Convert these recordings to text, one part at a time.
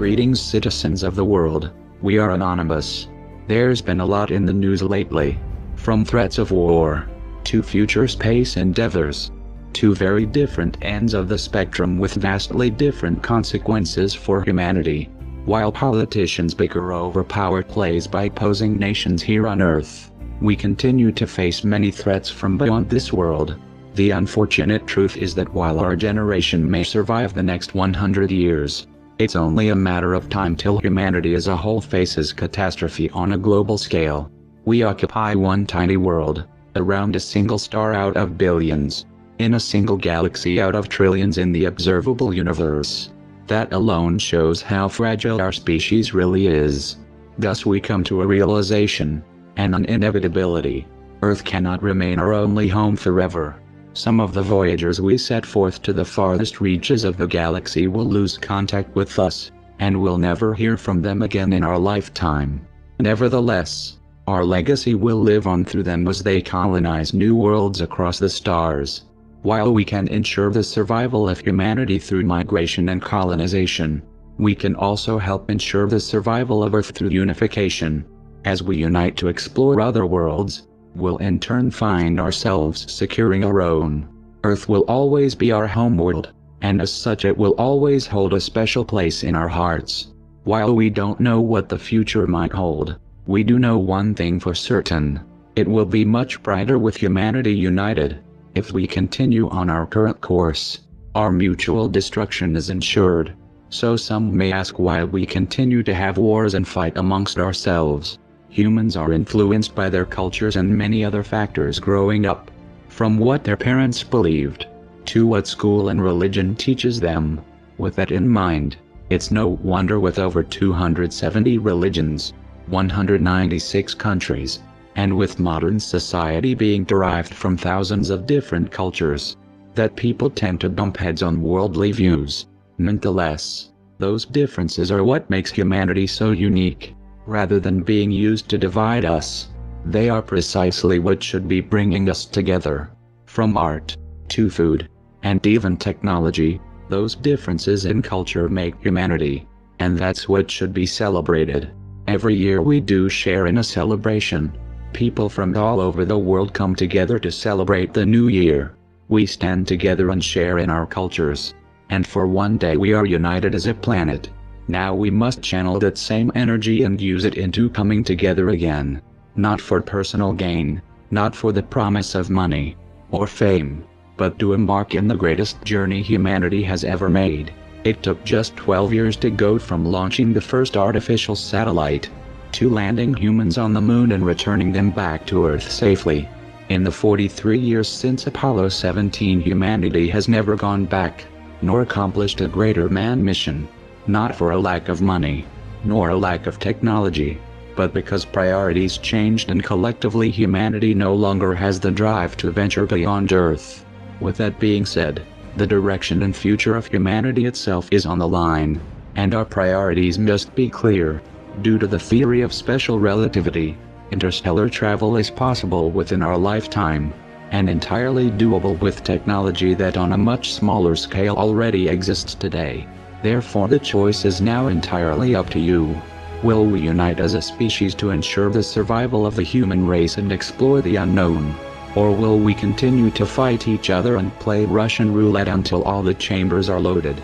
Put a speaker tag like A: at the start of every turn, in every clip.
A: Greetings, citizens of the world. We are anonymous. There's been a lot in the news lately. From threats of war, to future space endeavors, to very different ends of the spectrum with vastly different consequences for humanity. While politicians bicker over power plays by opposing nations here on Earth, we continue to face many threats from beyond this world. The unfortunate truth is that while our generation may survive the next 100 years, it's only a matter of time till humanity as a whole faces catastrophe on a global scale. We occupy one tiny world, around a single star out of billions, in a single galaxy out of trillions in the observable universe. That alone shows how fragile our species really is. Thus we come to a realization, and an inevitability. Earth cannot remain our only home forever. Some of the voyagers we set forth to the farthest reaches of the galaxy will lose contact with us, and we'll never hear from them again in our lifetime. Nevertheless, our legacy will live on through them as they colonize new worlds across the stars. While we can ensure the survival of humanity through migration and colonization, we can also help ensure the survival of Earth through unification. As we unite to explore other worlds, we'll in turn find ourselves securing our own. Earth will always be our homeworld, and as such it will always hold a special place in our hearts. While we don't know what the future might hold, we do know one thing for certain. It will be much brighter with humanity united. If we continue on our current course, our mutual destruction is ensured. So some may ask why we continue to have wars and fight amongst ourselves. Humans are influenced by their cultures and many other factors growing up. From what their parents believed, to what school and religion teaches them. With that in mind, it's no wonder with over 270 religions, 196 countries, and with modern society being derived from thousands of different cultures, that people tend to bump heads on worldly views. Nonetheless, those differences are what makes humanity so unique. Rather than being used to divide us, they are precisely what should be bringing us together. From art, to food, and even technology, those differences in culture make humanity, and that's what should be celebrated. Every year we do share in a celebration. People from all over the world come together to celebrate the new year. We stand together and share in our cultures. And for one day we are united as a planet. Now we must channel that same energy and use it into coming together again. Not for personal gain, not for the promise of money or fame, but to embark in the greatest journey humanity has ever made. It took just 12 years to go from launching the first artificial satellite, to landing humans on the moon and returning them back to Earth safely. In the 43 years since Apollo 17, humanity has never gone back, nor accomplished a greater manned mission. Not for a lack of money, nor a lack of technology, but because priorities changed and collectively humanity no longer has the drive to venture beyond Earth. With that being said, the direction and future of humanity itself is on the line, and our priorities must be clear. Due to the theory of special relativity, interstellar travel is possible within our lifetime, and entirely doable with technology that on a much smaller scale already exists today. Therefore the choice is now entirely up to you. Will we unite as a species to ensure the survival of the human race and explore the unknown? Or will we continue to fight each other and play Russian roulette until all the chambers are loaded?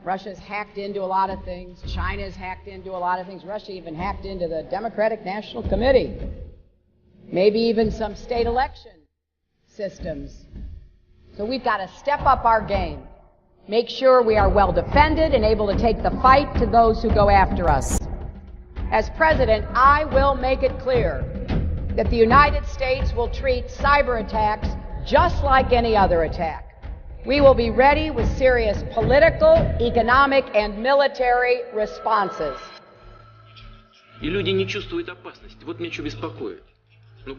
B: Russia's hacked into a lot of things. China's hacked into a lot of things. Russia even hacked into the Democratic National Committee. Maybe even some state election systems. So we've got to step up our game. Make sure we are well defended and able to take the fight to those who go after us. As president, I will make it clear that the United States will treat cyber attacks just like any other attack. We will be ready with serious political, economic, and military responses.
C: И люди не чувствуют опасности. Вот меня что беспокоит. Ну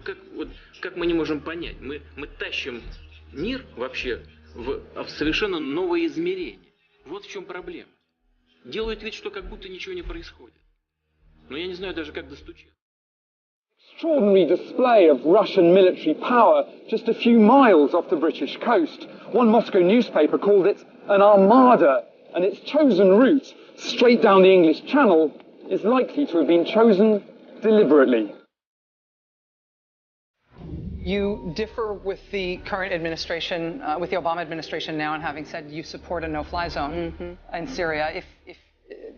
C: как мы не можем понять? Мы тащим мир вообще в совершенно новое измерение. Вот в чем проблема. Делают вид, что как будто ничего не происходит. Но я не знаю даже, как достучаться.
D: Extraordinary display of Russian military power just a few miles off the British coast. One Moscow newspaper called it an armada, and its chosen route, straight down the English Channel, is likely to have been chosen deliberately.
E: You differ with the current administration, with the Obama administration now, in having said you support a no-fly zone in Syria.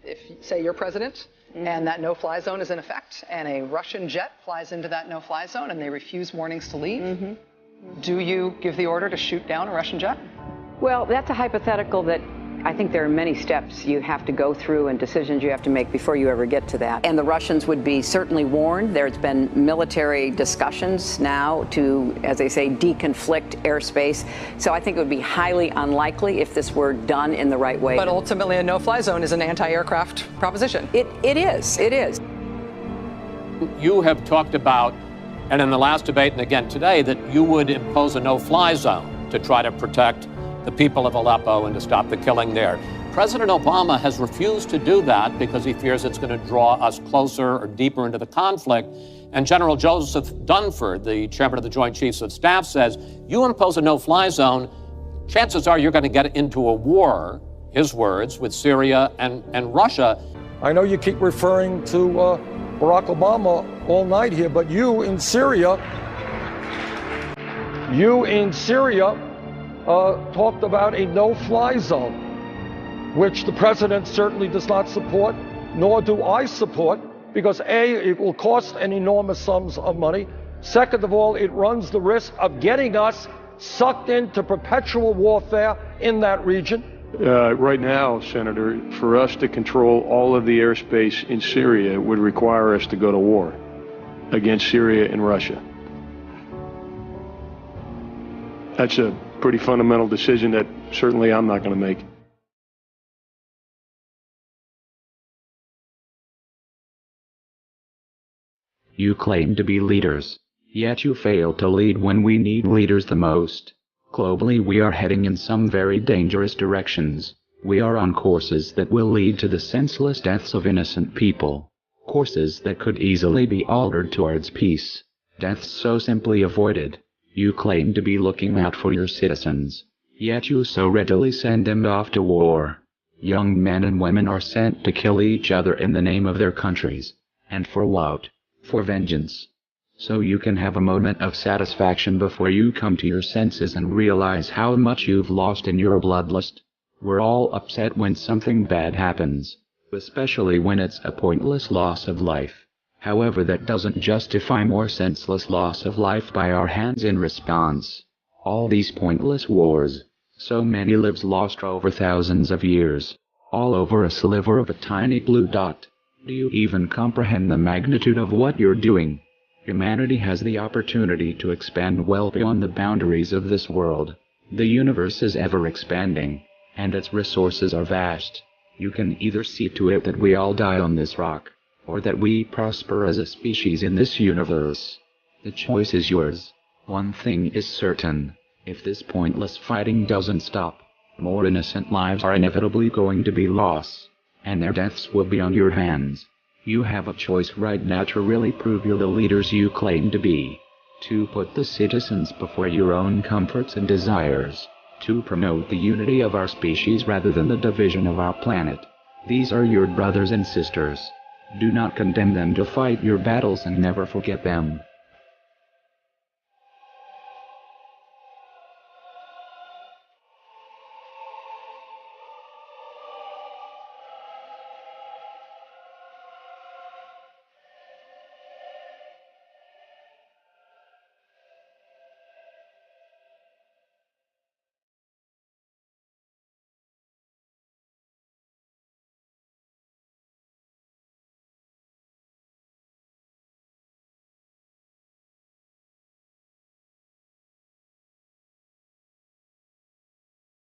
E: If say you're president, and that no-fly zone is in effect, and a Russian jet flies into that no-fly zone and they refuse warnings to leave, do you give the order to shoot down a Russian jet?
F: Well, that's a hypothetical that I think there are many steps you have to go through and decisions you have to make before you ever get to that. And the Russians would be certainly warned. There's been military discussions now to, as they say, deconflict airspace. So I think it would be highly unlikely if this were done in the right way.
E: But ultimately, a no-fly zone is an anti-aircraft proposition.
F: It is.
G: You have talked about, and in the last debate and again today, that you would impose a no-fly zone to try to protect the people of Aleppo and to stop the killing there. President Obama has refused to do that because he fears it's going to draw us closer or deeper into the conflict. And General Joseph Dunford, the chairman of the Joint Chiefs of Staff, says, you impose a no-fly zone, chances are you're going to get into a war, his words, with Syria and Russia.
H: I know you keep referring to Barack Obama all night here, but you in Syria talked about a no-fly zone, which the president certainly does not support, nor do I support, because A, it will cost an enormous sums of money. Second of all, it runs the risk of getting us sucked into perpetual warfare in that region.
I: Right now, Senator, for us to control all of the airspace in Syria would require us to go to war against Syria and Russia. That's a pretty fundamental decision that certainly I'm not going to make.
A: You claim to be leaders, yet you fail to lead when we need leaders the most. Globally, we are heading in some very dangerous directions. We are on courses that will lead to the senseless deaths of innocent people. Courses that could easily be altered towards peace. Deaths so simply avoided. You claim to be looking out for your citizens, yet you so readily send them off to war. Young men and women are sent to kill each other in the name of their countries. And for what? For vengeance. So you can have a moment of satisfaction before you come to your senses and realize how much you've lost in your bloodlust. We're all upset when something bad happens, especially when it's a pointless loss of life. However, that doesn't justify more senseless loss of life by our hands in response. All these pointless wars, so many lives lost over thousands of years, all over a sliver of a tiny blue dot. Do you even comprehend the magnitude of what you're doing? Humanity has the opportunity to expand well beyond the boundaries of this world. The universe is ever expanding, and its resources are vast. You can either see to it that we all die on this rock, or that we prosper as a species in this universe. The choice is yours. One thing is certain. If this pointless fighting doesn't stop, more innocent lives are inevitably going to be lost, and their deaths will be on your hands. You have a choice right now to really prove you're the leaders you claim to be. To put the citizens before your own comforts and desires. To promote the unity of our species rather than the division of our planet. These are your brothers and sisters. Do not condemn them to fight your battles and never forget them.